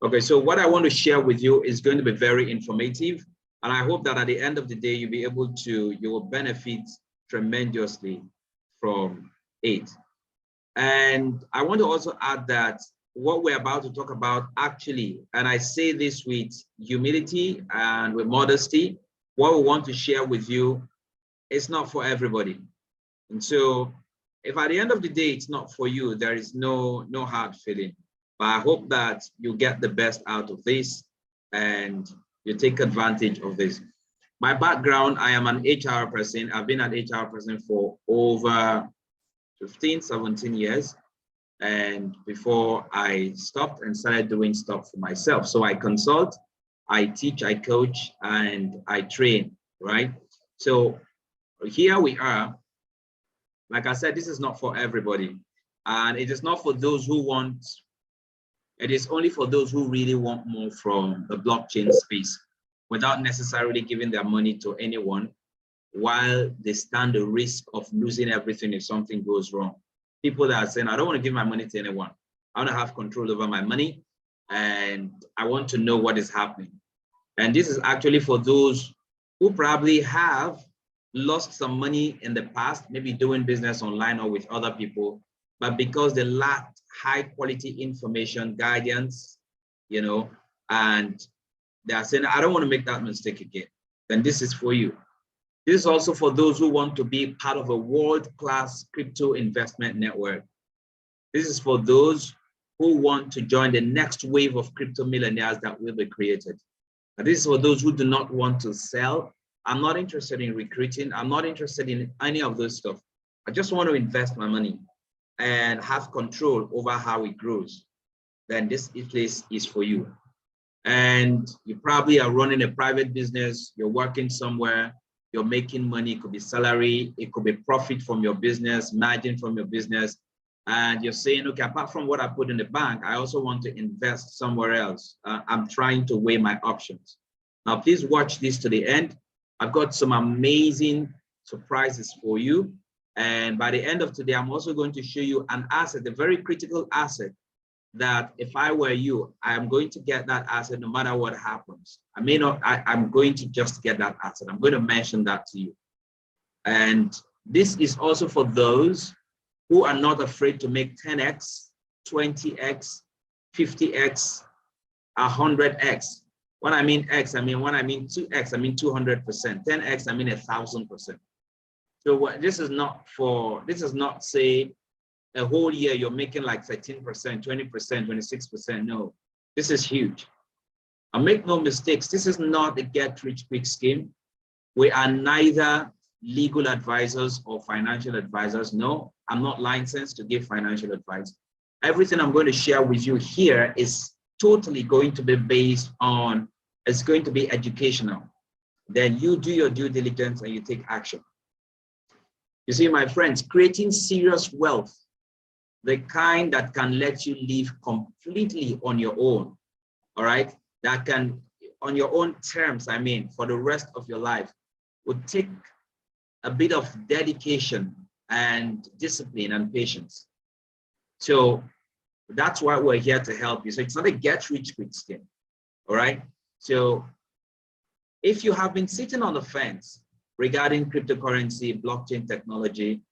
Okay, so what I want to share with you is going to be very informative. And I hope that at the end of the day, you'll be able to, you will benefit tremendously from it. And I want to also add that what we're about to talk about actually, and I say this with humility and with modesty, what we want to share with you is not for everybody. And so if at the end of the day, it's not for you, there is no hard feeling. But I hope that you get the best out of this and you take advantage of this. My background, I am an HR person. I've been an HR person for over 15, 17 years. And before I stopped and started doing stuff for myself. So I consult, I teach, I coach, and I train, right? So here we are. Like I said, this is not for everybody. And it is not for those who want, it is only for those who really want more from the blockchain space without necessarily giving their money to anyone while they stand the risk of losing everything if something goes wrong. People that are saying, I don't want to give my money to anyone. I want to have control over my money and I want to know what is happening. And this is actually for those who probably have lost some money in the past, maybe doing business online or with other people, but because they lacked high quality information, guidance, you know, and they are saying, I don't want to make that mistake again, then this is for you. This is also for those who want to be part of a world-class crypto investment network. This is for those who want to join the next wave of crypto millionaires that will be created. And this is for those who do not want to sell. I'm not interested in recruiting. I'm not interested in any of those stuff. I just want to invest my money and have control over how it grows. Then this place is for you. And you probably are running a private business. You're working somewhere. You're making money. It could be salary. It could be profit from your business, margin from your business. And you're saying, okay, apart from what I put in the bank, I also want to invest somewhere else. I'm trying to weigh my options. Now, please watch this to the end. I've got some amazing surprises for you. And by the end of today, I'm also going to show you an asset, a very critical asset that if I were you, I am going to get that asset no matter what happens. I may not, I'm going to just get that asset. I'm going to mention that to you. And this is also for those who are not afraid to make 10x, 20x, 50x, 100x. When I mean X, I mean, when I mean 2X, I mean 200%, 10X, I mean 1,000%. So what, this is not say a whole year you're making like 13%, 20%, 26%. No, this is huge. And make no mistakes, this is not a get rich quick scheme. We are neither legal advisors or financial advisors. No, I'm not licensed to give financial advice. Everything I'm going to share with you here is totally going to be based on, it's going to be educational. Then you do your due diligence and you take action. You see, my friends, creating serious wealth, the kind that can let you live completely on your own, all right? That can, on your own terms, I mean, for the rest of your life, would take a bit of dedication and discipline and patience. So that's why we're here to help you. So it's not a get rich quick scheme, all right? So if you have been sitting on the fence regarding cryptocurrency, blockchain technology,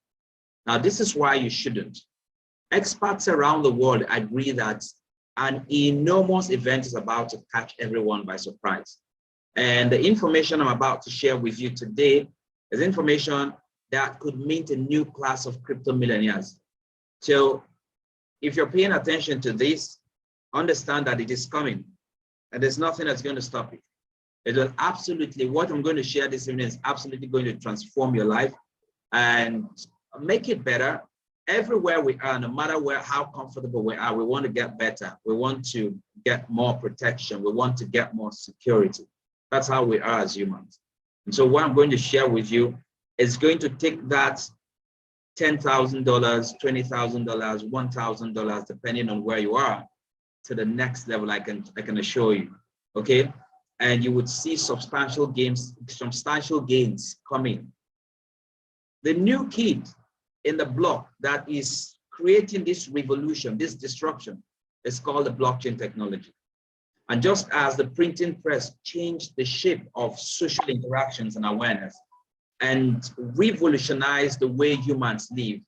now this is why you shouldn't. Experts around the world agree that an enormous event is about to catch everyone by surprise. And the information I'm about to share with you today is information that could mint a new class of crypto millionaires. So if you're paying attention to this, understand that it is coming and there's nothing that's going to stop it. It will absolutely, what I'm going to share this evening is absolutely going to transform your life and make it better. Everywhere we are, no matter how comfortable we are, we want to get better. We want to get more protection. We want to get more security. That's how we are as humans. And so what I'm going to share with you is going to take that $10,000, $20,000, $1,000, depending on where you are, to the next level. I can assure you, okay? And you would see substantial gains coming. The new kid in the block that is creating this revolution, this disruption, is called the blockchain technology. And just as the printing press changed the shape of social interactions and awareness and revolutionized the way humans live,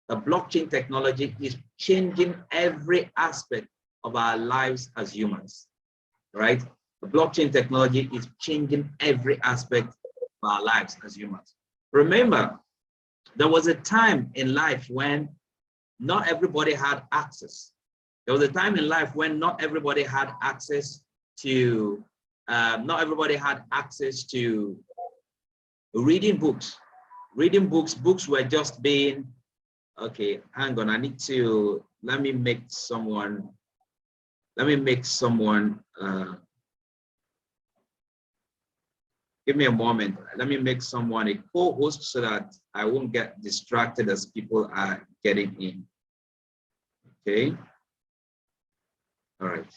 the blockchain technology is changing every aspect of our lives as humans, right? The blockchain technology is changing every aspect of our lives as humans. Remember, there was a time in life when not everybody had access. There was a time in life when not everybody had access to reading books. Books were just being, okay, hang on, I need to, let me make someone, give me a moment. Let me make someone a co-host so that I won't get distracted as people are getting in. Okay. All right.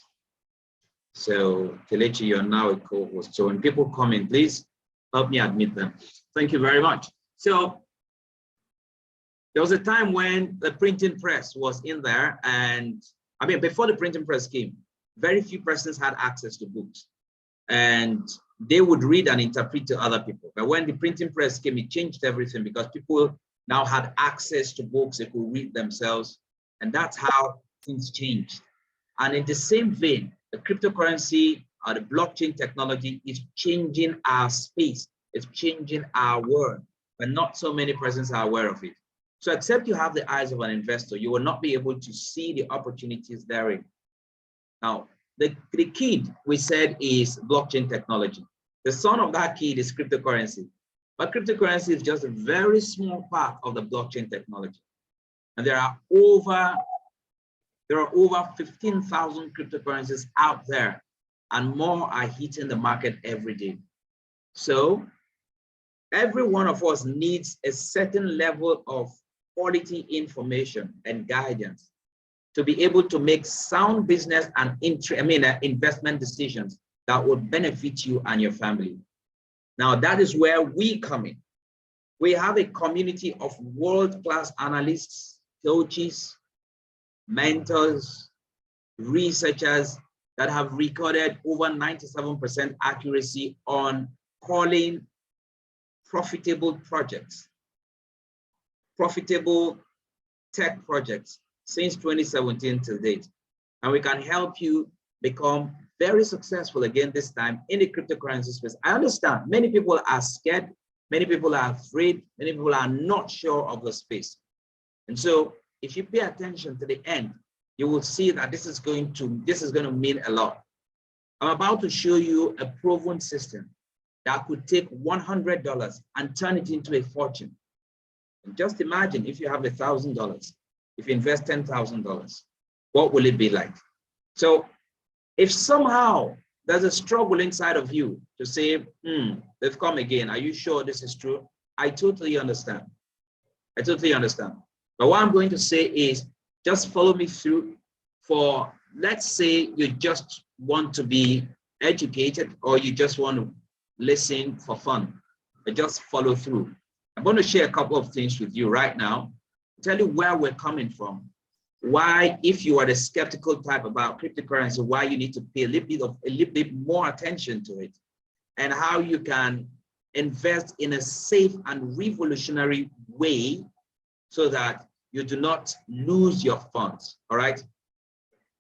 So Kelechi, you're now a co-host. So when people come in, please help me admit them. Thank you very much. So there was a time when the printing press was in there, and I mean, before the printing press came, very few persons had access to books, and they would read and interpret to other people. But when the printing press came, it changed everything because people now had access to books, they could read themselves, and that's how things changed. And in the same vein, the cryptocurrency or the blockchain technology is changing our space, it's changing our world, but not so many persons are aware of it. So except you have the eyes of an investor, you will not be able to see the opportunities therein. Now, the key we said is blockchain technology. The son of that key is cryptocurrency. But cryptocurrency is just a very small part of the blockchain technology. And there are over 15,000 cryptocurrencies out there, and more are hitting the market every day. So every one of us needs a certain level of quality information and guidance to be able to make sound business and investment decisions that would benefit you and your family. Now, that is where we come in. We have a community of world-class analysts, coaches, mentors, researchers that have recorded over 97% accuracy on calling profitable projects, profitable tech projects since 2017 to date. And we can help you become very successful again this time in the cryptocurrency space. I understand many people are scared, many people are afraid, many people are not sure of the space. And so if you pay attention to the end, you will see that this is going to mean a lot. I'm about to show you a proven system that could take $100 and turn it into a fortune. And just imagine if you have $1,000, if you invest $10,000, what will it be like? So if somehow there's a struggle inside of you to say, they've come again, are you sure this is true? I totally understand. I totally understand. But what I'm going to say is just follow me through for, let's say you just want to be educated or you just want to listen for fun, but just follow through. I'm going to share a couple of things with you right now, tell you where we're coming from, why, if you are the skeptical type about cryptocurrency, why you need to pay a little bit more attention to it, and how you can invest in a safe and revolutionary way so that you do not lose your funds. All right.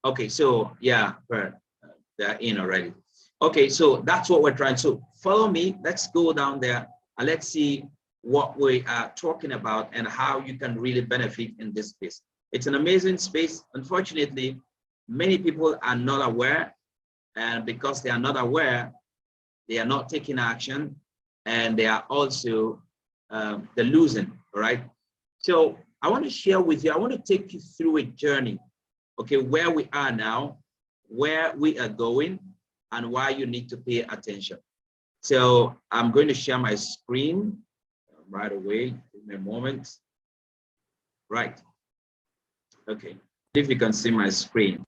Okay, so yeah, they're in already. Okay, so that's what we're trying. So follow me, let's go down there and let's see what we are talking about and how you can really benefit in this space. It's an amazing space. Unfortunately, many people are not aware, and because they are not aware, they are not taking action, and they are also they're losing. All right. So I want to share with you, I want to take you through a journey, okay, where we are now, where we are going, and why you need to pay attention. So I'm going to share my screen right away. Give me a moment. Right. Okay. If you can see my screen.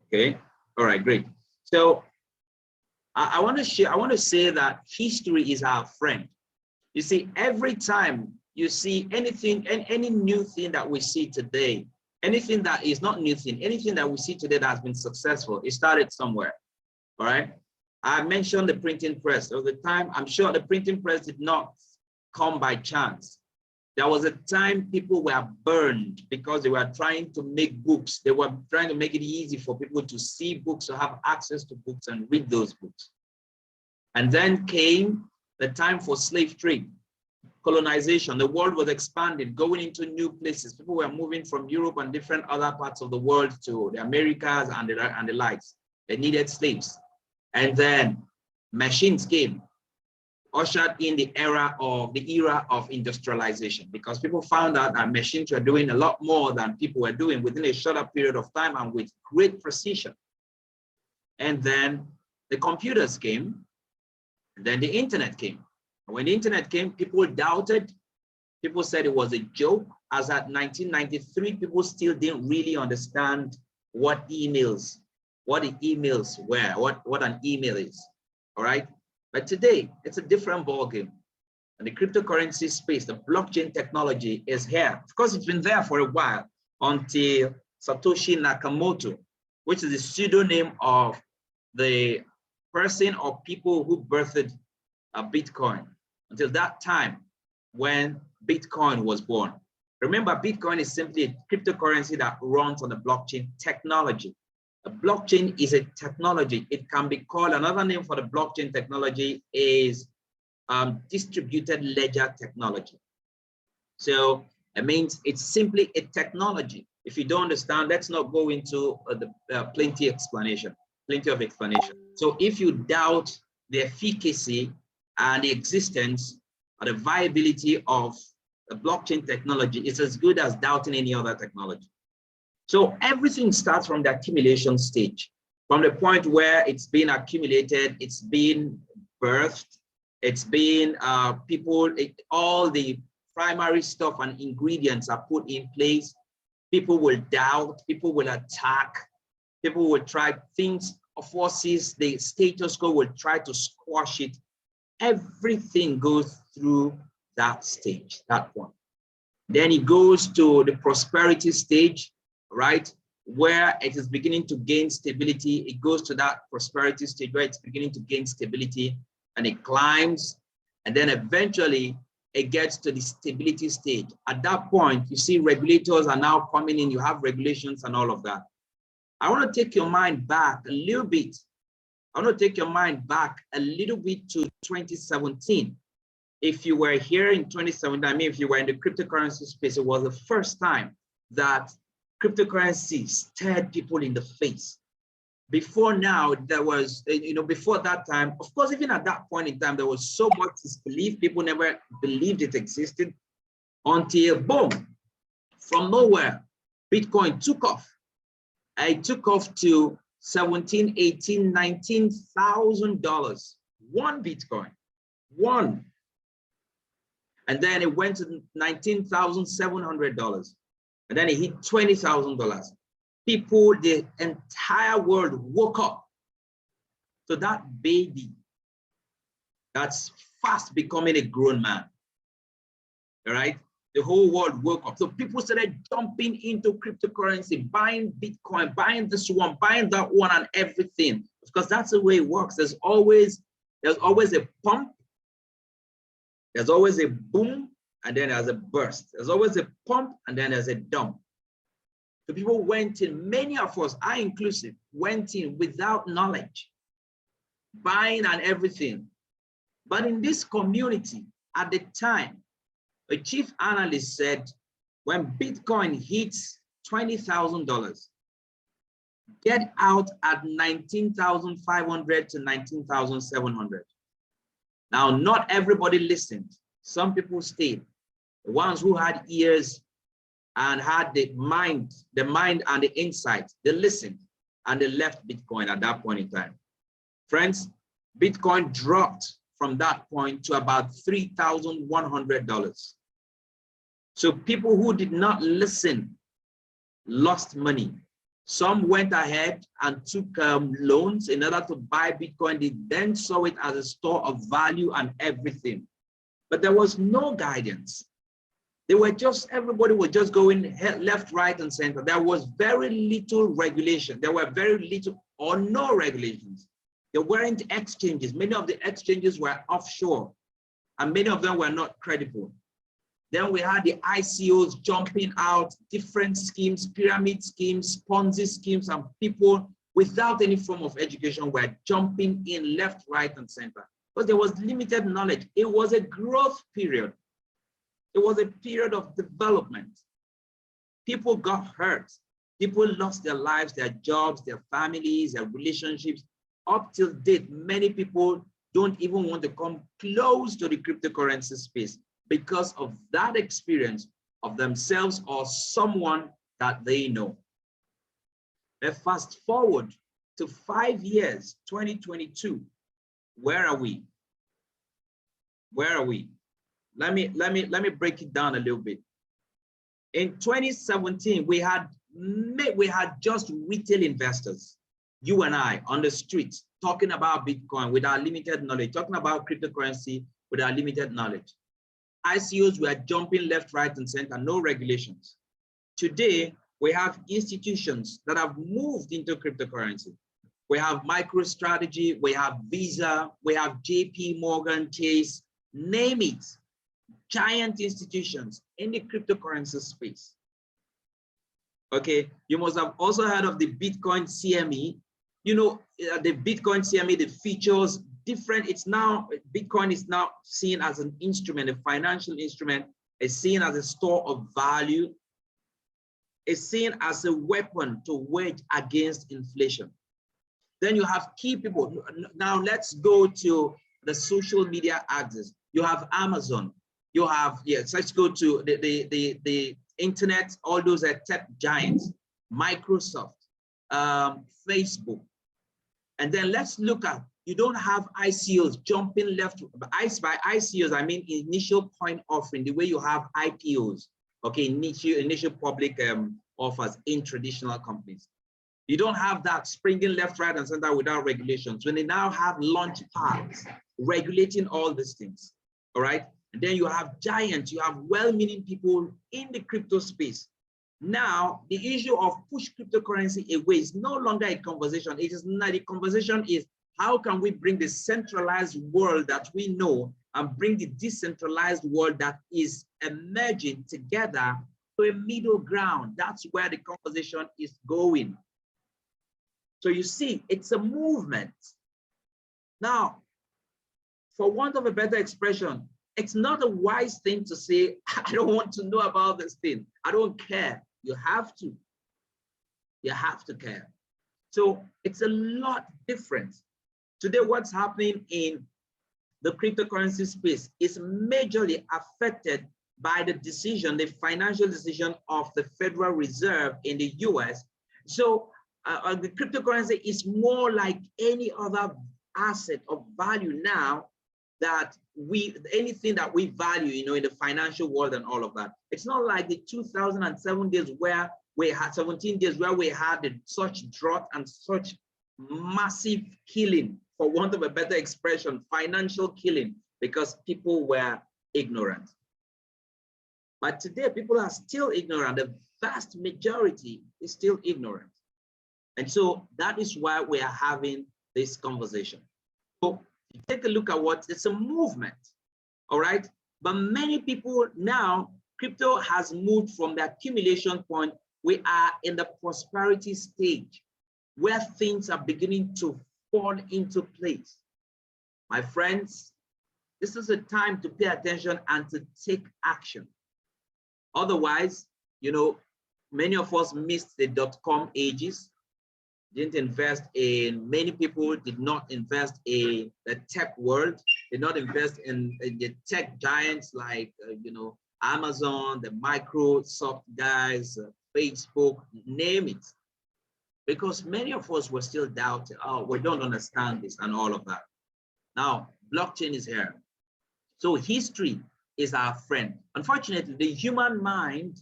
Okay. All right, great. So I want to say that history is our friend. You see, every time you see anything, any new thing that we see today, Anything that is not new thing, anything that we see today that has been successful, it started somewhere. All right. I mentioned the printing press. There was a time, I'm sure the printing press did not come by chance. There was a time people were burned because they were trying to make books. They were trying to make it easy for people to see books, to have access to books and read those books. And then came the time for slave trade, colonization. The world was expanded, going into new places. People were moving from Europe and different other parts of the world to the Americas and the likes. They needed slaves. And then machines came, ushered in the era of industrialization, because people found out that machines were doing a lot more than people were doing within a shorter period of time and with great precision. And then the computers came, and then the internet came. And when the internet came, people doubted. People said it was a joke. As at 1993, people still didn't really understand what the emails were, what an email is. All right. But today, it's a different ballgame. And the cryptocurrency space, the blockchain technology is here. Of course, it's been there for a while until Satoshi Nakamoto, which is the pseudonym of the person or people who birthed Bitcoin, until that time when Bitcoin was born. Remember, Bitcoin is simply a cryptocurrency that runs on the blockchain technology. A blockchain is a technology. It can be called, another name for the blockchain technology is distributed ledger technology. So it means it's simply a technology. If you don't understand, let's not go into plenty of explanation. So if you doubt the efficacy and the existence or the viability of the blockchain technology, it's as good as doubting any other technology. So everything starts from the accumulation stage, from the point where it's been accumulated, it's been birthed, it's been all the primary stuff and ingredients are put in place. People will doubt, people will attack, people will try things, forces, the status quo will try to squash it. Everything goes through that stage, that point. Then it goes to the prosperity stage, right? Where it is beginning to gain stability. It goes to that prosperity stage where it's beginning to gain stability and it climbs. And then eventually it gets to the stability stage. At that point, you see regulators are now coming in, you have regulations and all of that. I want to take your mind back a little bit. I want to take your mind back a little bit to 2017. If you were here in 2017, I mean, if you were in the cryptocurrency space, it was the first time that cryptocurrency stared people in the face. Before now, there was, before that time, of course, even at that point in time, there was so much disbelief. People never believed it existed until boom, from nowhere, Bitcoin took off. It took off to $17,000, $18,000, $19,000, one Bitcoin, one. And then it went to $19,700. And then it hit $20,000. People, the entire world woke up to that baby that's fast becoming a grown man. All right? The whole world woke up. So people started jumping into cryptocurrency, buying Bitcoin, buying this one, buying that one, and everything. Because that's the way it works. There's always a pump, there's always a boom, and then there's a burst. There's always a pump, and then there's a dump. So people went in, many of us, I inclusive, went in without knowledge, buying and everything. But in this community, at the time, a chief analyst said, when Bitcoin hits $20,000, get out at 19,500 to 19,700. Now, not everybody listened. Some people stayed. The ones who had ears and had the mind and the insight, they listened and they left Bitcoin at that point in time. Friends, Bitcoin dropped from that point to about $3,100. So people who did not listen lost money. Some went ahead and took loans in order to buy Bitcoin. They then saw it as a store of value and everything. But there was no guidance. They were just, everybody was just going left, right, and center. There was very little regulation. There were very little or no regulations. There weren't exchanges. Many of the exchanges were offshore, and many of them were not credible. Then we had the ICOs jumping out, different schemes, pyramid schemes, Ponzi schemes, and people without any form of education were jumping in left, right, and center. Because there was limited knowledge. It was a growth period. It was a period of development. People got hurt. People lost their lives, their jobs, their families, their relationships. Up till date, many people don't even want to come close to the cryptocurrency space because of that experience of themselves or someone that they know. But fast forward to 5 years, 2022. Where are we? Where are we? Let me break it down a little bit. In 2017, we had just retail investors, you and I, on the streets, talking about Bitcoin with our limited knowledge, talking about cryptocurrency with our limited knowledge. ICOs were jumping left, right, and center, no regulations. Today, we have institutions that have moved into cryptocurrency. We have MicroStrategy, we have Visa, we have JP Morgan Chase, name it. Giant institutions in the cryptocurrency space. Okay, you must have also heard of the Bitcoin CME. You know, the Bitcoin CME, the features different. It's now, Bitcoin is now seen as an instrument, a financial instrument. It's seen as a store of value. It's seen as a weapon to wage against inflation. Then you have key people. Now let's go to the social media axis. You have Amazon. You have, yes, let's go to the internet, all those are tech giants, Microsoft, Facebook. And then let's look at, you don't have ICOs jumping left. By ICOs, I mean initial coin offering, the way you have IPOs, okay, initial public offers in traditional companies. You don't have that springing left, right, and center without regulations. When they now have launch pads regulating all these things, all right? And then you have giants, you have well-meaning people in the crypto space. Now, the issue of push cryptocurrency away is no longer a conversation. It is not, the conversation is how can we bring the centralized world that we know and bring the decentralized world that is emerging together to a middle ground. That's where the conversation is going. So you see, it's a movement. Now, for want of a better expression, it's not a wise thing to say, I don't want to know about this thing. I don't care. You have to. You have to care. So it's a lot different. Today, what's happening in the cryptocurrency space is majorly affected by the decision, the financial decision of the Federal Reserve in the US. So the cryptocurrency is more like any other asset of value now, that anything that we value, you know, in the financial world and all of that. It's not like the 2007 days where we had 17 days where we had such drought and such massive killing, for want of a better expression, financial killing, because people were ignorant. But today, people are still ignorant. The vast majority is still ignorant. And so that is why we are having this conversation. So take a look at what, it's a movement, all right? But many people now, crypto has moved from the accumulation point. We are in the prosperity stage where things are beginning to fall into place. My friends, this is a time to pay attention and to take action. Otherwise, you know, many of us missed the dot-com ages, didn't invest in, many people did not invest in the tech world, did not invest in the tech giants like, you know, Amazon, the Microsoft guys, Facebook, name it. Because many of us were still doubting, oh, we don't understand this and all of that. Now, blockchain is here. So history is our friend. Unfortunately, the human mind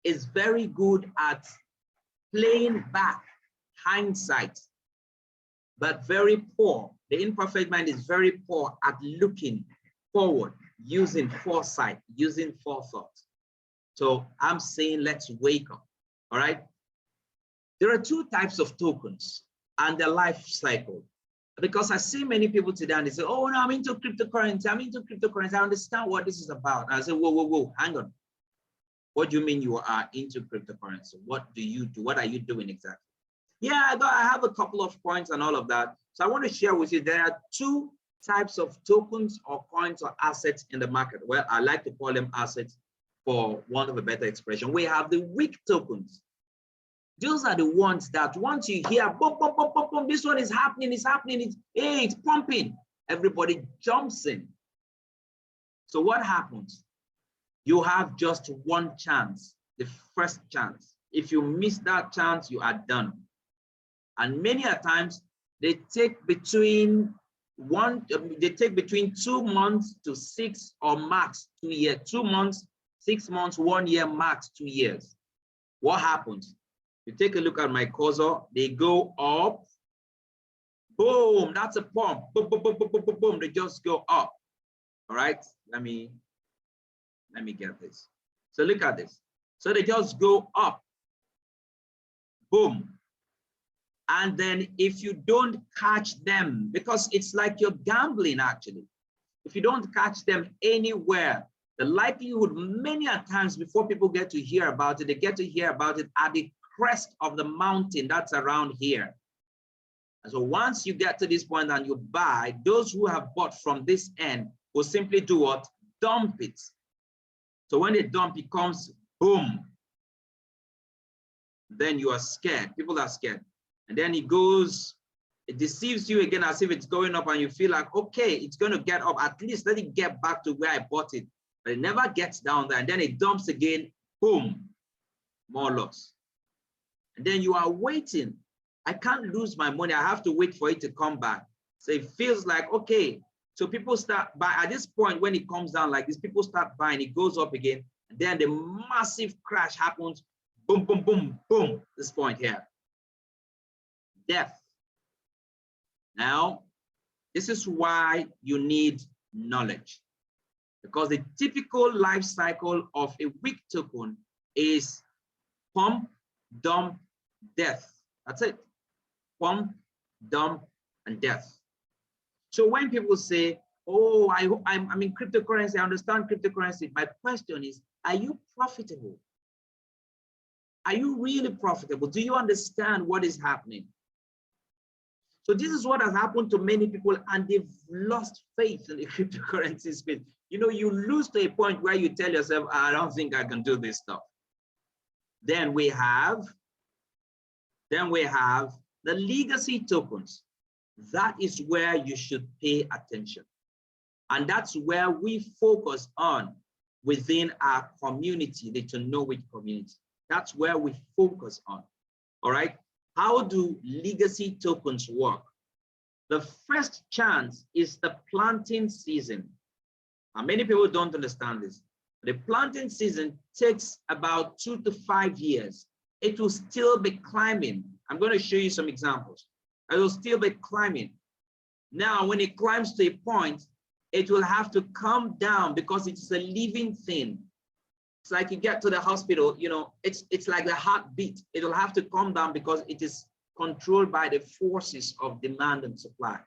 is very good at playing back hindsight, but very poor. The imperfect mind is very poor at looking forward. using foresight, using forethought. So I'm saying let's wake up, all right? There are two types of tokens and their life cycle. Because I see many people today and they say, oh, no, I'm into cryptocurrency. I'm into cryptocurrency. I understand what this is about. And I say, whoa, whoa, whoa, hang on. What do you mean you are into cryptocurrency? What do you do? What are you doing exactly? Yeah, I have a couple of points and all of that. So I want to share with you, there are two types of tokens or coins or assets in the market. Well, I like to call them assets for want of a better expression. We have the weak tokens. Those are the ones that once you hear, boom, boom, boom, boom, boom, this one is happening, it's pumping. Everybody jumps in. So what happens? You have just one chance, the first chance. If you miss that chance, you are done. And many a times they take between 2 months to 6 or max 2 years. 2 months, 6 months, 1 year, max 2 years. What happens? You take a look at my cursor, they go up, boom, that's a pump, boom, boom, boom, boom, boom, boom, boom, they just go up. All right, let me get this. So look at this. So they just go up, boom. And then if you don't catch them, because it's like you're gambling actually, if you don't catch them anywhere, the likelihood many a times before people get to hear about it, they get to hear about it at the crest of the mountain that's around here. And so once you get to this point and you buy, those who have bought from this end will simply do what? Dump it. So when they dump, it comes boom. Then you are scared. People are scared. And then it goes, it deceives you again as if it's going up and you feel like, okay, it's going to get up. At least let it get back to where I bought it. But it never gets down there. And then it dumps again, boom, more loss. And then you are waiting. I can't lose my money. I have to wait for it to come back. So it feels like, okay. So people start buying. At this point, when it comes down like this, people start buying. It goes up again. And then the massive crash happens. Boom, boom, boom, boom. This point here. Death. Now, this is why you need knowledge. Because the typical life cycle of a weak token is pump, dump, death. That's it. Pump, dump, and death. So when people say, oh, I'm in cryptocurrency, I understand cryptocurrency. My question is, are you profitable? Are you really profitable? Do you understand what is happening? So this is what has happened to many people, and they've lost faith in the cryptocurrency space. You know, you lose to a point where you tell yourself, I don't think I can do this stuff. Then we have the legacy tokens. That is where you should pay attention. And that's where we focus on within our community, the To Know It community. That's where we focus on, all right? How do legacy tokens work? The first chance is the planting season. Now, many people don't understand this. The planting season takes about 2 to 5 years. It will still be climbing. I'm going to show you some examples. It will still be climbing. Now, when it climbs to a point, it will have to come down because it's a living thing. It's like you get to the hospital, you know, it's like the heartbeat. It will have to come down because it is controlled by the forces of demand and supply.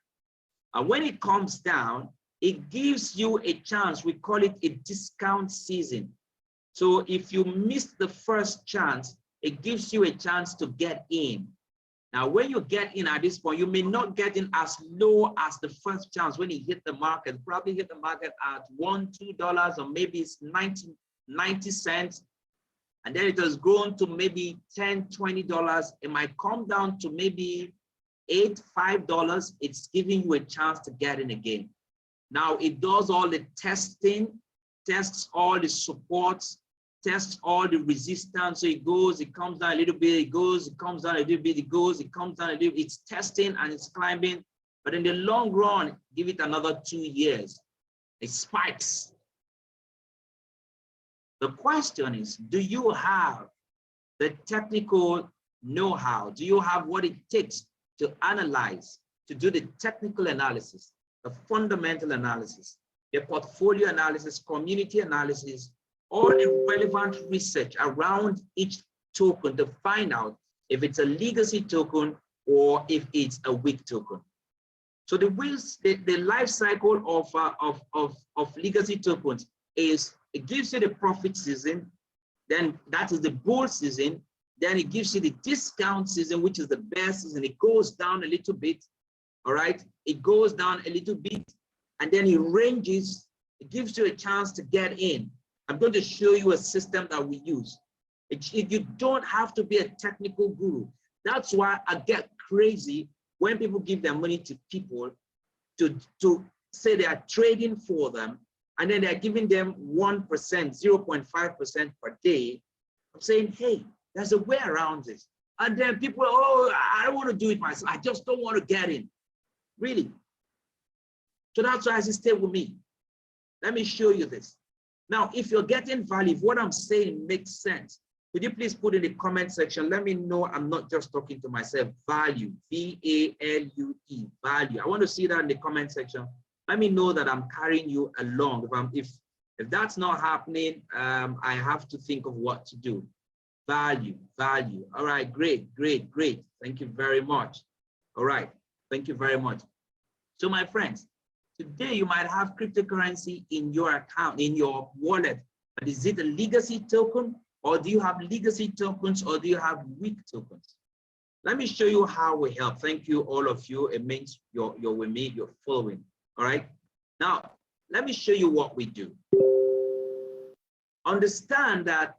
And when it comes down, it gives you a chance. We call it a discount season. So if you miss the first chance, it gives you a chance to get in. Now, when you get in at this point, you may not get in as low as the first chance when it hit the market, probably hit the market at $1, $2, or maybe it's 90 cents. And then it has grown to maybe $10, $20. It might come down to maybe $8, $5. It's giving you a chance to get in again. Now it does all the testing, tests all the supports, tests all the resistance. So it goes, it comes down a little bit, it goes, it comes down a little bit, it goes, it comes down a little bit. It's testing and it's climbing. But in the long run, give it another 2 years, it spikes. The question is, do you have the technical know-how? Do you have what it takes to analyze, to do the technical analysis, the fundamental analysis? the portfolio analysis, community analysis, all the relevant research around each token to find out if it's a legacy token or if it's a weak token. So the life cycle of legacy tokens is it gives you the profit season, then that is the bull season, then it gives you the discount season, which is the bear season. It goes down a little bit, all right? It goes down a little bit, and then it ranges. It gives you a chance to get in. I'm going to show you a system that we use. You don't have to be a technical guru. That's why I get crazy when people give their money to people to say they are trading for them, and then they're giving them 1%, 0.5% per day. I'm saying, hey, there's a way around this. And then people, oh, I don't want to do it myself. I just don't want to get in. Really. So that's why I say stay with me. Let me show you this. Now, if you're getting value, if what I'm saying makes sense, could you please put in the comment section? Let me know I'm not just talking to myself. Value, V-A-L-U-E, value. I want to see that in the comment section. Let me know that I'm carrying you along. If that's not happening, I have to think of what to do. Value, value. All right, great, great, great. Thank you very much. All right, thank you very much. So my friends, today you might have cryptocurrency in your account, in your wallet, but is it a legacy token? Or do you have legacy tokens, or do you have weak tokens? Let me show you how we help. Thank you, all of you. It means you're with me, you're following. All right. Now, let me show you what we do. Understand that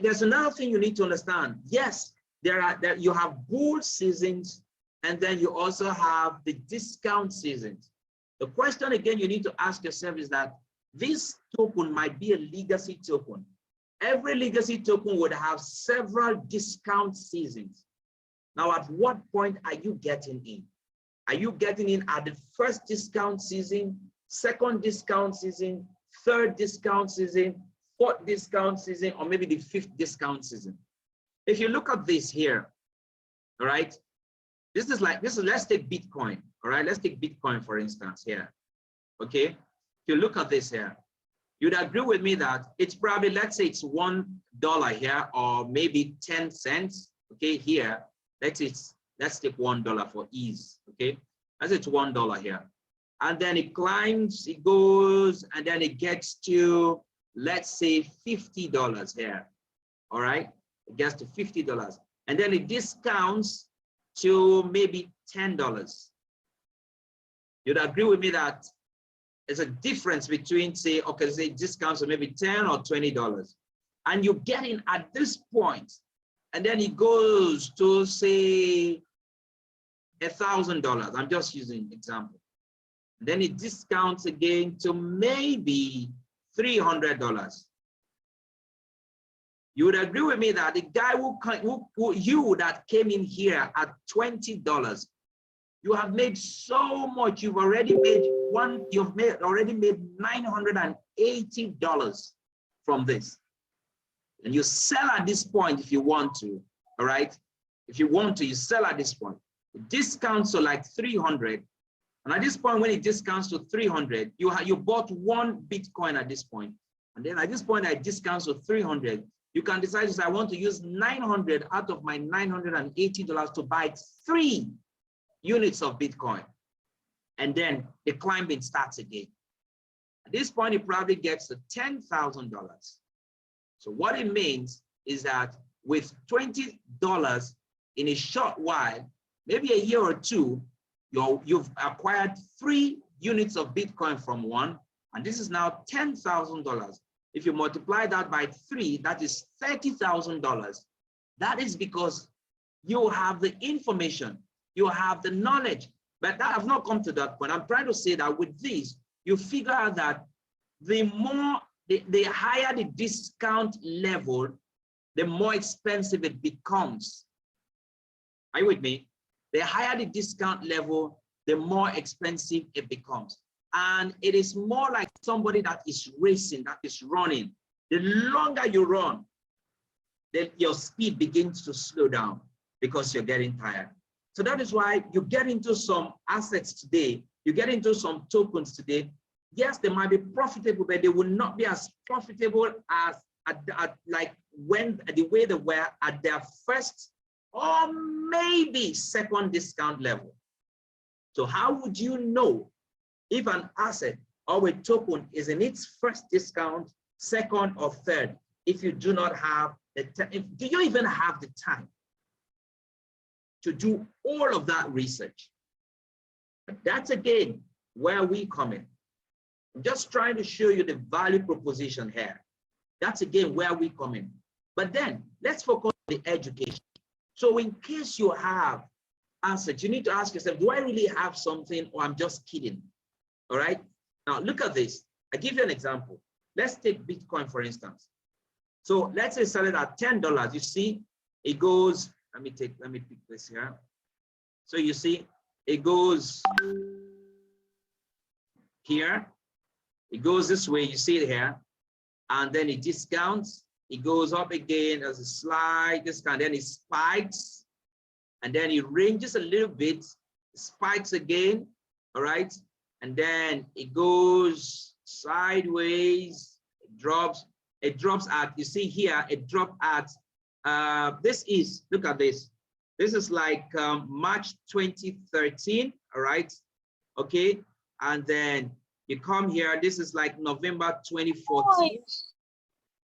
there's another thing you need to understand. Yes, you have bull seasons, and then you also have the discount seasons. The question again you need to ask yourself is that this token might be a legacy token. Every legacy token would have several discount seasons. Now, at what point are you getting in? Are you getting in at the first discount season, second discount season, third discount season, fourth discount season, or maybe the fifth discount season? If you look at this here, all right, let's take Bitcoin, all right? Let's take Bitcoin, for instance, here, okay? If you look at this here, you'd agree with me that it's probably, let's say it's $1 here, or maybe 10 cents, okay, here. Let's take $1 for ease, okay? Let's say it's $1 here. And then it climbs, it goes, and then it gets to, let's say $50 here, all right? It gets to $50. And then it discounts to maybe $10. You'd agree with me that there's a difference between, say, okay, say discounts of maybe $10 or $20, and you get in at this point, and then it goes to, say, $1,000. I'm just using an example. And then it discounts again to maybe $300. You would agree with me that the guy that came in here at $20, you have made so much. You've already made already made $980 from this. And you sell at this point if you want to, all right? If you want to, you sell at this point. It discounts to like 300. And at this point, when it discounts to 300, you bought one Bitcoin at this point. And then at this point, it discounts to 300. You can decide to say, I want to use 900 out of my $980 to buy 3 units of Bitcoin. And then the climbing starts again. At this point, it probably gets to $10,000. So what it means is that with $20 in a short while, maybe a year or two, you've acquired 3 units of Bitcoin from one, and this is now $10,000. If you multiply that by 3, that is $30,000. That is because you have the information, you have the knowledge, but that I've not come to that point. I'm trying to say that with this, you figure out that the higher the discount level, the more expensive it becomes. Are you with me? The higher the discount level, the more expensive it becomes. And it is more like somebody that is racing, that is running. The longer you run, then your speed begins to slow down because you're getting tired. So that is why you get into some assets today, you get into some tokens today, yes, they might be profitable, but they will not be as profitable as like when the way they were at their first or maybe second discount level. So how would you know if an asset or a token is in its first discount, second or third, if you do not have the time? Do you even have the time to do all of that research? That's again where we come in. I'm just trying to show you the value proposition here. That's again where we come in. But then let's focus on the education. So in case you have assets, you need to ask yourself, do I really have something or I'm just kidding? All right. Now look at this. I give you an example. Let's take Bitcoin, for instance. So let's say sell it at $10. You see, it goes, let me pick this here. So you see, it goes here, it goes this way, you see it here, and then it discounts, it goes up again as a slide, discount, then it spikes, and then it ranges a little bit, spikes again, all right, and then it goes sideways, it drops at, you see here, it dropped at, this is, look at this. This is like March 2013, all right, okay, and then you come here, this is like November 2014,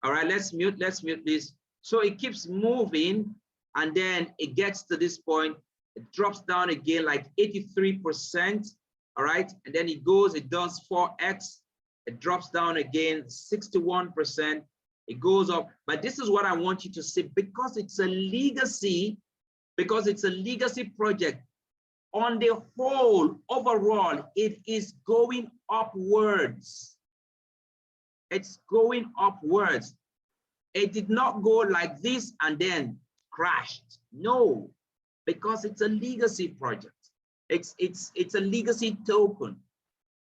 all right, let's mute this. So it keeps moving, and then it gets to this point, it drops down again like 83%, all right, and then it goes, it does 4x, it drops down again 61%, it goes up. But this is what I want you to see, because it's a legacy, project. On the whole, overall, it is going upwards. It's going upwards. It did not go like this and then crashed. No, because it's a legacy project. It's a legacy token.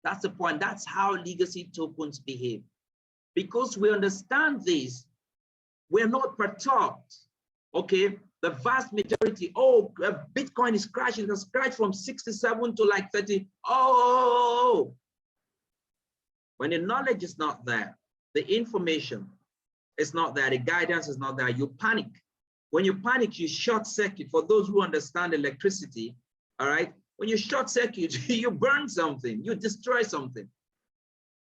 That's the point. That's how legacy tokens behave. Because we understand this, we're not perturbed. Okay, the vast majority, oh, Bitcoin is crashing, it has crashed from 67 to like 30. Oh, when the knowledge is not there, the information is not there, the guidance is not there, you panic. When you panic, you short circuit. For those who understand electricity, all right, when you short circuit, you burn something, you destroy something.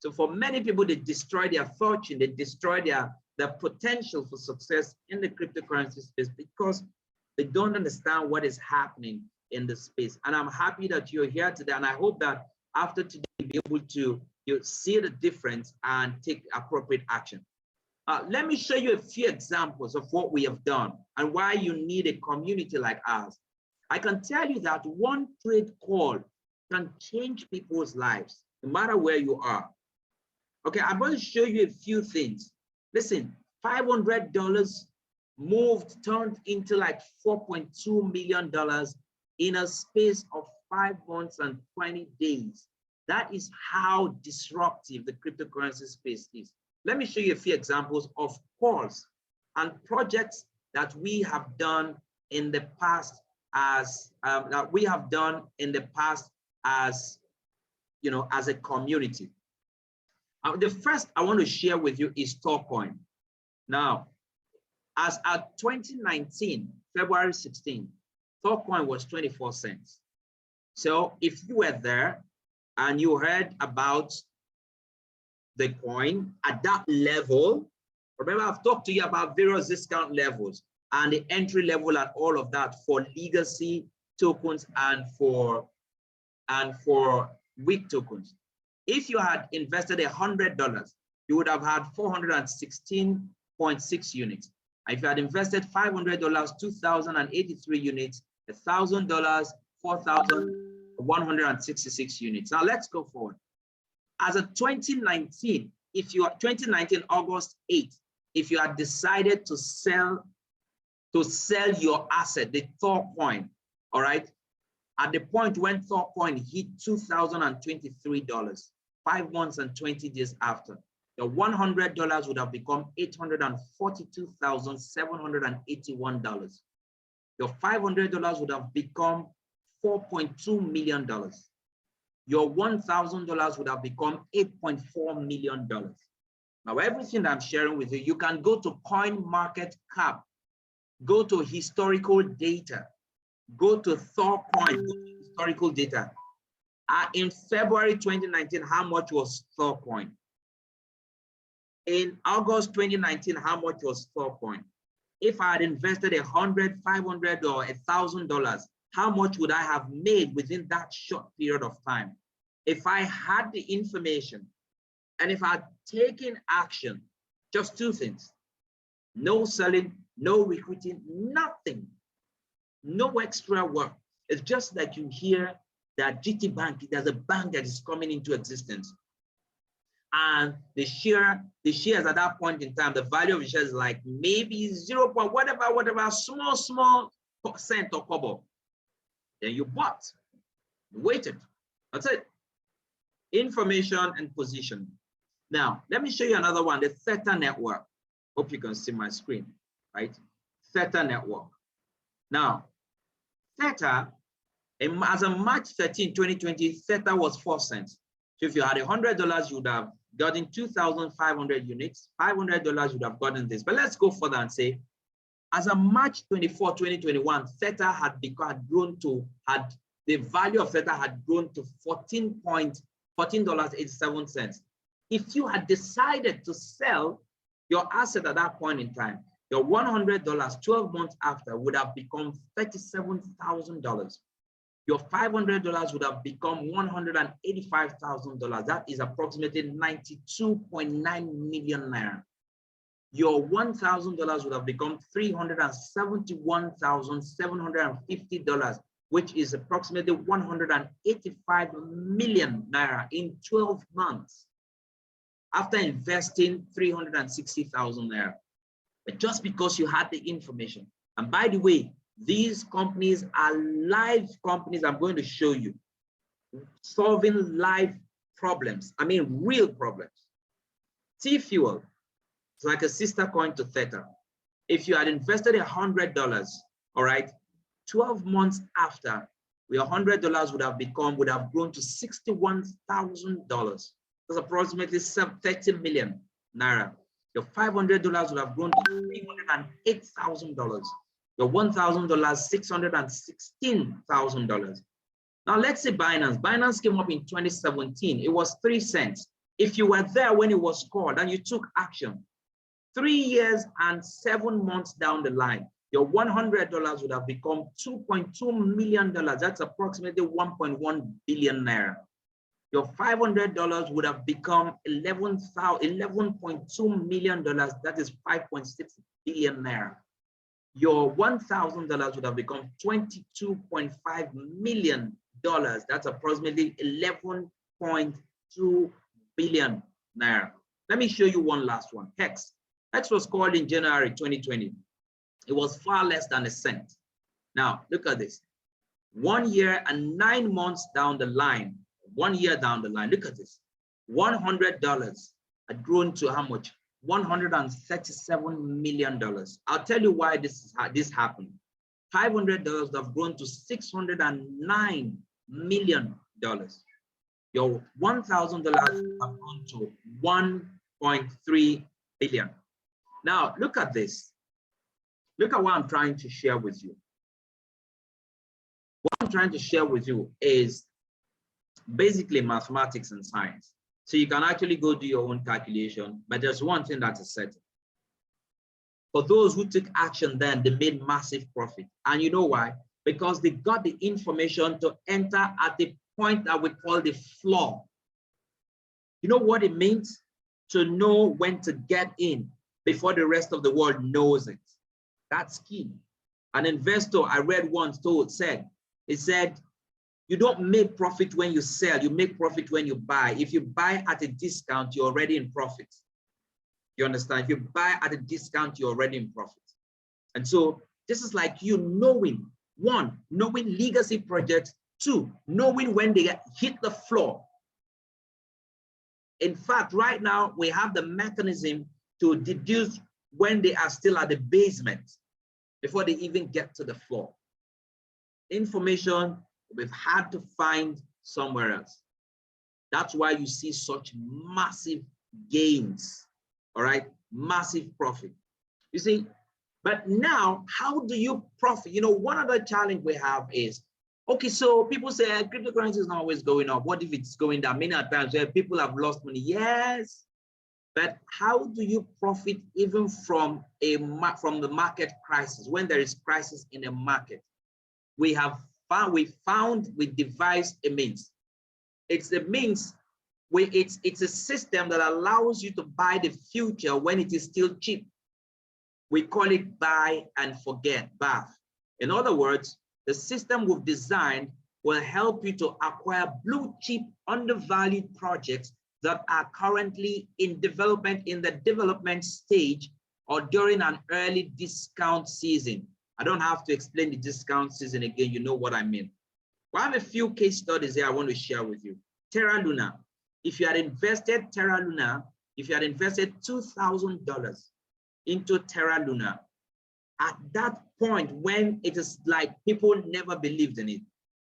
So for many people, they destroy their fortune, they destroy their potential for success in the cryptocurrency space because they don't understand what is happening in the space. And I'm happy that you're here today. And I hope that after today, you'll be able to see the difference and take appropriate action. Let me show you a few examples of what we have done and why you need a community like ours. I can tell you that one trade call can change people's lives, no matter where you are. Okay, I'm going to show you a few things. Listen, $500 turned into like $4.2 million in a space of 5 months and 20 days. That is how disruptive the cryptocurrency space is. Let me show you a few examples of calls and projects that we have done in the past as as a community. The first I want to share with you is Thoughtcoin. Now, as at 2019, February 16, Thoughtcoin was 24 cents. So if you were there and you heard about the coin at that level, remember I've talked to you about various discount levels and the entry level and all of that for legacy tokens and for weak tokens. If you had invested $100, you would have had 416.6 units. If you had invested $500, 2,083 units, $1,000, 4,166 units. Now let's go forward. As of 2019, August 8th, if you had decided to sell your asset, the Thoughtcoin, all right, at the point when Thoughtcoin hit $2,023, 5 months and 20 days after, the $100 would have become $842,781. Your $500 would have become $4.2 million. your $1,000 would have become $8.4 million. Now, everything I'm sharing with you, you can go to CoinMarketCap, go to historical data, go to ThorCoin, historical data. In February 2019, how much was ThorCoin? In August 2019, how much was ThorCoin? If I had invested $100, $500, or $1,000, how much would I have made within that short period of time? If I had the information and if I had taken action, just two things: no selling, no recruiting, nothing, no extra work. It's just that you hear that GT Bank, there's a bank that is coming into existence. And the shares at that point in time, the value of the shares is like maybe 0. whatever, small percent or kobo. Then you bought, you waited. That's it. Information and position. Now, let me show you another one, the Theta network. Hope you can see my screen, right? Theta network. Now, Theta, as of March 13, 2020, Theta was 4 cents. So if you had $100, you would have gotten 2,500 units. $500, you would have gotten this. But let's go further and say, as of March 24, 2021, Theta the value of Theta had grown to $14.87. If you had decided to sell your asset at that point in time, your $100 12 months after would have become $37,000. Your $500 would have become $185,000. That is approximately 92.9 million naira. Your $1,000 would have become $371,750, which is approximately 185 million naira in 12 months after investing 360,000 naira. But just because you had the information. And by the way, these companies are live companies I'm going to show you, solving live problems. I mean, real problems. T-Fuel, it's like a sister coin to Theta. If you had invested $100, all right, 12 months after, your $100 would have grown to $61,000. That's approximately 30 million naira. Your $500 would have grown to $308,000. Your $1,000, $616,000. Now let's say Binance. Binance came up in 2017. It was 3 cents. If you were there when it was called and you took action, 3 years and 7 months down the line, your $100 would have become $2.2 million. That's approximately 1.1 billion naira. Your $500 would have become $11.2 million. That is 5.6 billion naira. Your $1,000 would have become $22.5 million. That's approximately 11.2 billion naira. Let me show you one last one. Hex. Hex was called in January 2020. It was far less than a cent. Now, look at this. 1 year and 9 months down the line, 1 year down the line, look at this. $100 had grown to how much? $137 million. I'll tell you why this happened. $500 have grown to $609 million. Your $1,000 have grown to 1.3 billion. Now, look at this. Look at what I'm trying to share with you. What I'm trying to share with you is basically mathematics and science. So you can actually go do your own calculation, but there's one thing that is certain. For those who took action then, they made massive profit. And you know why? Because they got the information to enter at the point that we call the floor. You know what it means? To know when to get in before the rest of the world knows it. That's key. An investor I read once said, you don't make profit when you sell, you make profit when you buy. If you buy at a discount, you're already in profit. You understand? If you buy at a discount, you're already in profit. And so this is like you knowing, 1, knowing legacy projects, 2, knowing when they hit the floor. In fact, right now, we have the mechanism to deduce when they are still at the basement before they even get to the floor. Information we've had to find somewhere else. That's why you see such massive gains, all right? Massive profit. You see, but now, how do you profit? You know, one other challenge we have is, okay, so people say cryptocurrency is not always going up. What if it's going down? Many times where people have lost money. Yes, but how do you profit even from the market crisis? When there is crisis in a market, we devised a means. It's a means where it's a system that allows you to buy the future when it is still cheap. We call it buy and forget, BAF. In other words, the system we've designed will help you to acquire blue chip undervalued projects that are currently in the development stage or during an early discount season. I don't have to explain the discount season again, you know what I mean. Well, I have a few case studies here I want to share with you. Terra Luna, if you had invested $2,000 into Terra Luna, at that point when it is like people never believed in it,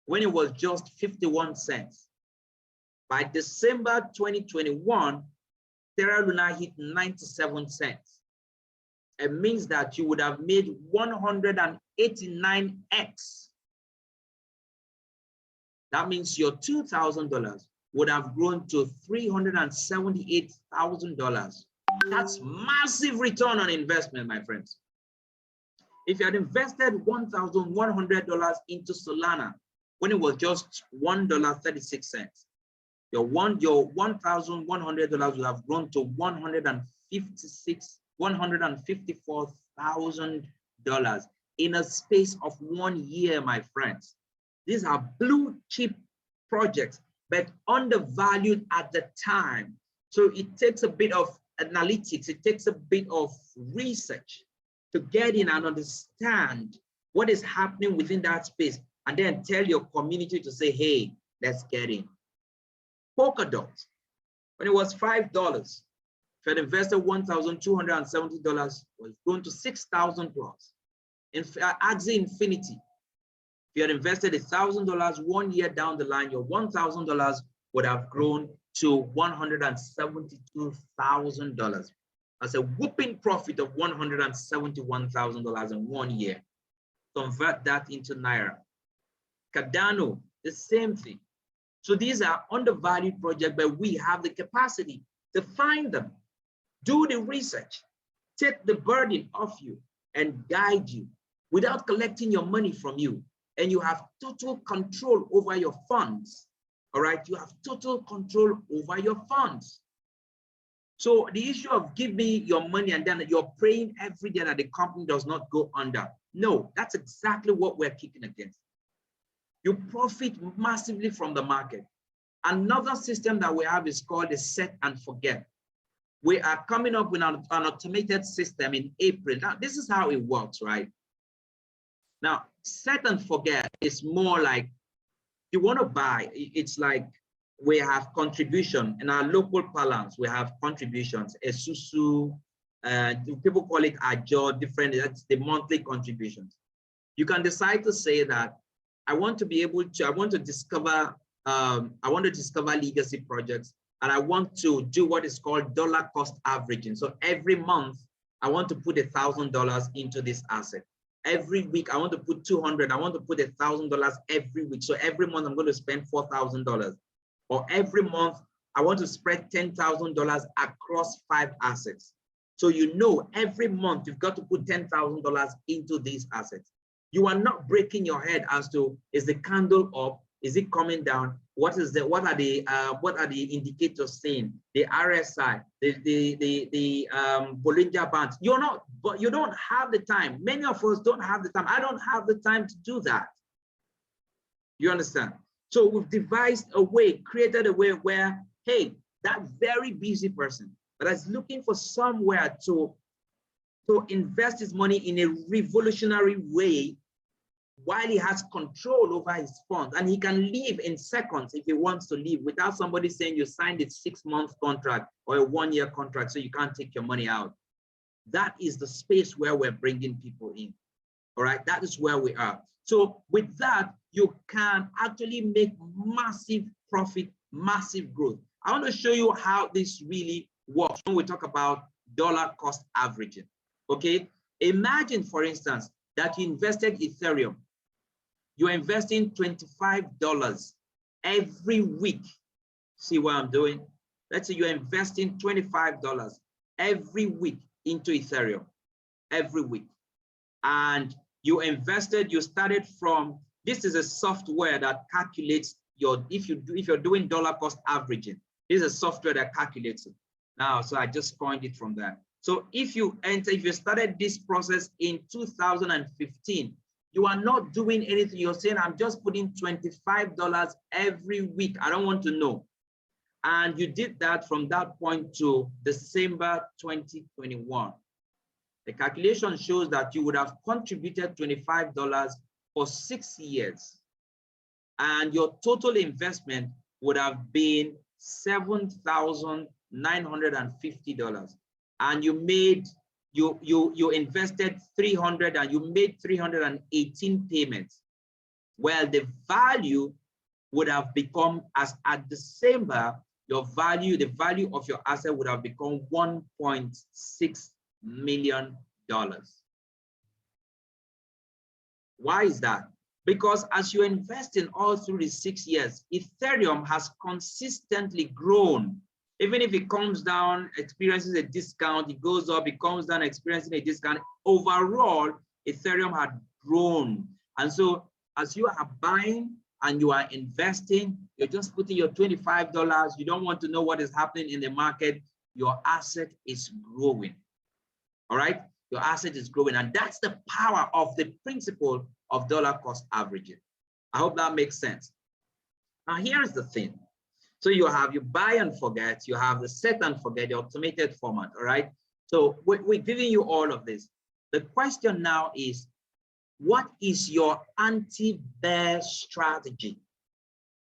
when it was just 51 cents, by December 2021, Terra Luna hit 97 cents. It means that you would have made 189x. That means your $2,000 would have grown to $378,000. That's massive return on investment, my friends. If you had invested $1,100 into Solana when it was just $1.36, your $1,100 would have grown to $154,000 in a space of 1 year, my friends. These are blue chip projects, but undervalued at the time. So it takes a bit of analytics, it takes a bit of research to get in and understand what is happening within that space, and then tell your community to say, hey, let's get in. Polkadot, when it was $5, if you had invested $1,270, was going to 6,000 plus. In Axie Infinity, if you had invested $1,000 1 year down the line, your $1,000 would have grown to $172,000. That's a whooping profit of $171,000 in 1 year. Convert that into Naira. Cardano, the same thing. So these are undervalued projects, but we have the capacity to find them, do the research, take the burden off you, and guide you without collecting your money from you. And you have total control over your funds. All right, you have total control over your funds. So the issue of give me your money and then you're praying every day that the company does not go under. No, that's exactly what we're kicking against. You profit massively from the market. Another system that we have is called a set and forget. We are coming up with an automated system in April. Now, this is how it works, right? Now, set and forget is more like you want to buy, it's like we have contribution in our local parlance. We have contributions, Esusu, people call it Ajo, different, that's the monthly contributions. You can decide to say that I want to discover legacy projects, and I want to do what is called dollar cost averaging. So every month, I want to put $1,000 into this asset. Every week, I want to put 200. I want to put $1,000 every week. So every month, I'm going to spend $4,000. Or every month, I want to spread $10,000 across 5 assets. So you know, every month, you've got to put $10,000 into these assets. You are not breaking your head as to, is the candle up? Is it coming down? What are the indicators saying? The RSI, the Bollinger Bands. You don't have the time. Many of us don't have the time. I don't have the time to do that. You understand? So we've devised a way, created a way where, hey, that very busy person that is looking for somewhere to invest his money in a revolutionary way, while he has control over his funds, and he can leave in seconds if he wants to leave without somebody saying you signed a 6-month contract or a 1-year contract, so you can't take your money out. That is the space where we're bringing people in. All right, that is where we are. So with that, you can actually make massive profit massive growth. I want to show you how this really works when we talk about dollar cost averaging. Okay, imagine, for instance, that you invested Ethereum. You're investing $25 every week. See what I'm doing? Let's say you're investing $25 every week into Ethereum every week. And you started from, this is a software that calculates your, if you're doing dollar cost averaging, this is a software that calculates it. Now, so I just coined it from there. So if you started this process in 2015, you are not doing anything. You're saying, I'm just putting $25 every week. I don't want to know. And you did that from that point to December 2021. The calculation shows that you would have contributed $25 for 6 years. And your total investment would have been $7,950. And you invested 300 and you made 318 payments. Well, the value would have become, as at December, the value of your asset would have become $1.6 million. Why is that? Because as you invest in all through the 6 years, Ethereum has consistently grown. Even if it comes down, experiences a discount, it goes up, it comes down, experiencing a discount. Overall, Ethereum had grown. And so as you are buying and you are investing, you're just putting your $25, you don't want to know what is happening in the market, your asset is growing. All right, your asset is growing. And that's the power of the principle of dollar cost averaging. I hope that makes sense. Now, here's the thing. So you buy and forget, you have the set and forget, the automated format, all right? So we're giving you all of this. The question now is, what is your anti-bear strategy?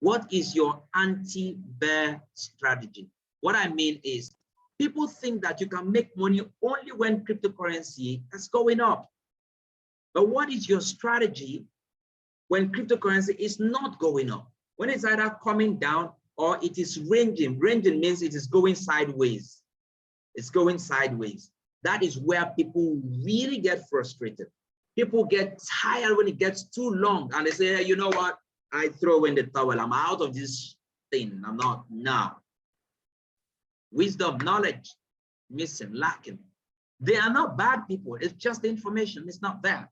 What is your anti-bear strategy? What I mean is, people think that you can make money only when cryptocurrency is going up. But what is your strategy when cryptocurrency is not going up? When it's either coming down or it is ranging. Ranging means it is going sideways. It's going sideways. That is where people really get frustrated. People get tired when it gets too long and they say, hey, you know what? I throw in the towel. I'm out of this thing. I'm not now. Wisdom, knowledge, missing, lacking. They are not bad people. It's just the information. It's not there.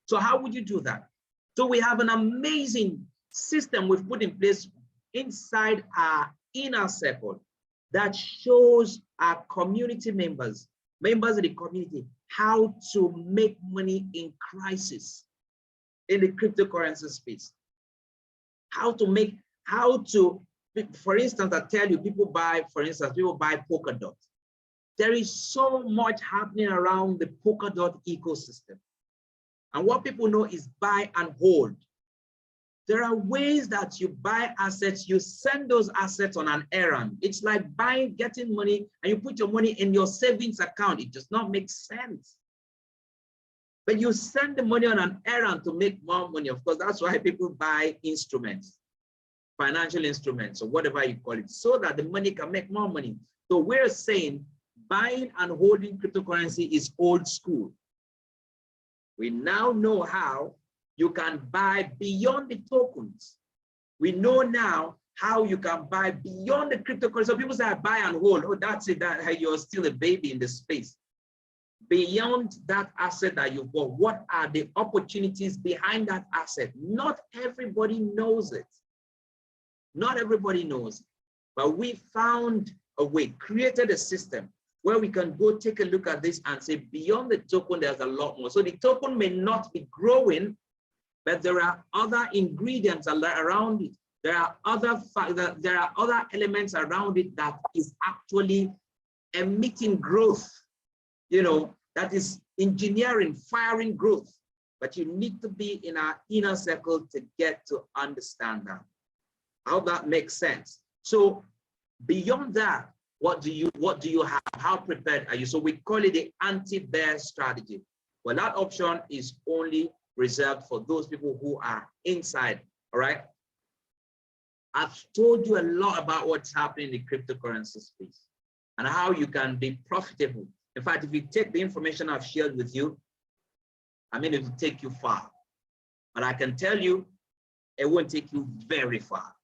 So how would you do that? So we have an amazing system we've put in place inside our inner circle that shows our community members of the community, how to make money in crisis in the cryptocurrency space. For instance, I tell you, people buy Polkadot. There is so much happening around the Polkadot ecosystem. And what people know is buy and hold. There are ways that you buy assets, you send those assets on an errand. It's like getting money, and you put your money in your savings account. It does not make sense. But you send the money on an errand to make more money. Of course, that's why people buy instruments, financial instruments, or whatever you call it, so that the money can make more money. So we're saying buying and holding cryptocurrency is old school. We now know how you can buy beyond the tokens. We know now how you can buy beyond the cryptocurrency. So people say, I buy and hold. Oh, that's it, that you're still a baby in the space. Beyond that asset that you've bought, what are the opportunities behind that asset? Not everybody knows it. Not everybody knows. But we found a way, created a system where we can go take a look at this and say, beyond the token, there's a lot more. So the token may not be growing, but there are other ingredients around it. There are other elements around it that is actually emitting growth, that is engineering, firing growth. But you need to be in our inner circle to get to understand that. I hope that makes sense. So beyond that, what do you have? How prepared are you? So we call it the anti-bear strategy. Well, that option is only reserved for those people who are inside, all right? I've told you a lot about what's happening in the cryptocurrency space and how you can be profitable. In fact, if you take the information I've shared with you, I mean, it will take you far. But I can tell you, it won't take you very far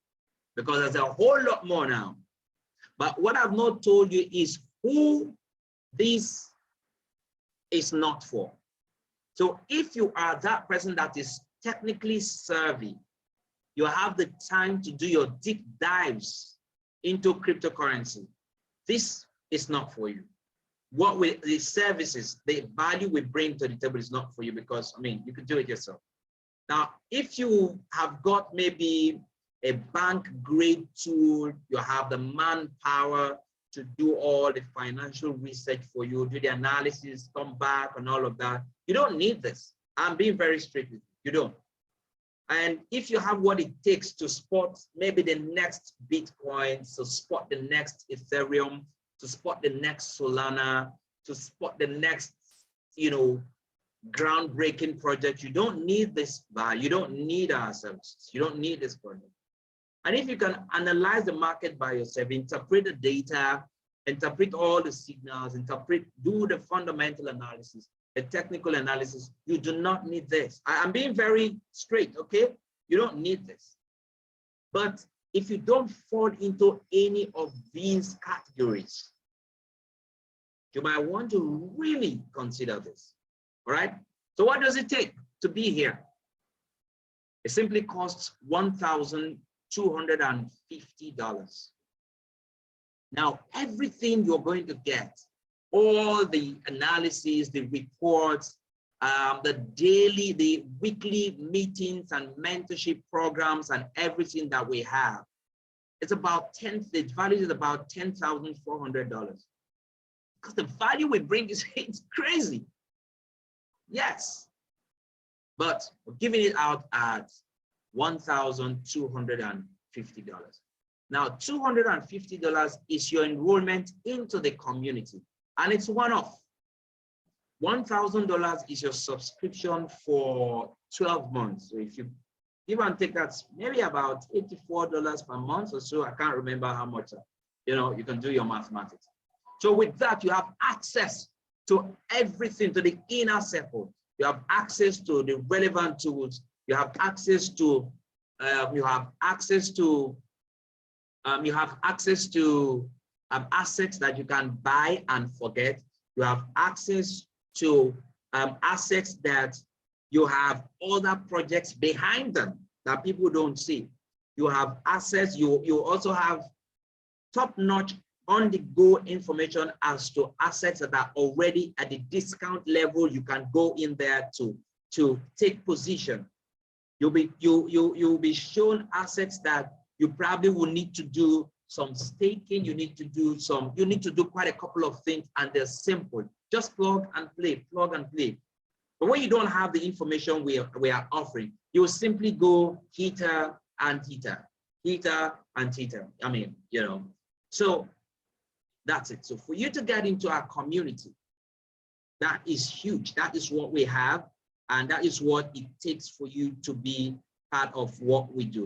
because there's a whole lot more now. But what I've not told you is who this is not for. So if you are that person that is technically savvy, you have the time to do your deep dives into cryptocurrency, this is not for you. What with the services, the value we bring to the table is not for you because, I mean, you can do it yourself. Now, if you have got maybe a bank grade tool, you have the manpower to do all the financial research for you, do the analysis, come back and all of that, you don't need this. I'm being very straight with you, you don't. And if you have what it takes to spot maybe the next Bitcoin, to spot the next Ethereum, to spot the next Solana, to spot the next, you know, groundbreaking project, you don't need this value, you don't need our services, you don't need this product. And if you can analyze the market by yourself, interpret the data, interpret all the signals, do the fundamental analysis, the technical analysis, you do not need this. I'm being very straight, okay? You don't need this. But if you don't fall into any of these categories, you might want to really consider this, all right? So what does it take to be here? It simply costs $1,250. Now, everything you're going to get, all the analysis, the reports, the daily, the weekly meetings and mentorship programs and everything that we have, it's about the value is about $10,400. Because the value we bring is it's crazy. Yes, but we're giving it out at $1,250. Now, $250 is your enrollment into the community, and it's one-off. $1,000 is your subscription for 12 months. So if you give and take, that's maybe about $84 per month or so. I can't remember how much, you know, you can do your mathematics. So with that, you have access to everything, to the inner circle. You have access to the relevant tools. You have access to assets that you can buy and forget. You have access to assets that you have other projects behind them that people don't see. You have assets, you also have top-notch on-the-go information as to assets that are already at the discount level. You can go in there to take position. You'll be shown assets that you probably will need to do some staking. You need to do quite a couple of things, and they're simple. Just plug and play, plug and play. But when you don't have the information we are offering, you will simply go heater and heater, heater and heater. I mean, you know, so that's it. So for you to get into our community, that is huge. That is what we have, and that is what it takes for you to be part of what we do.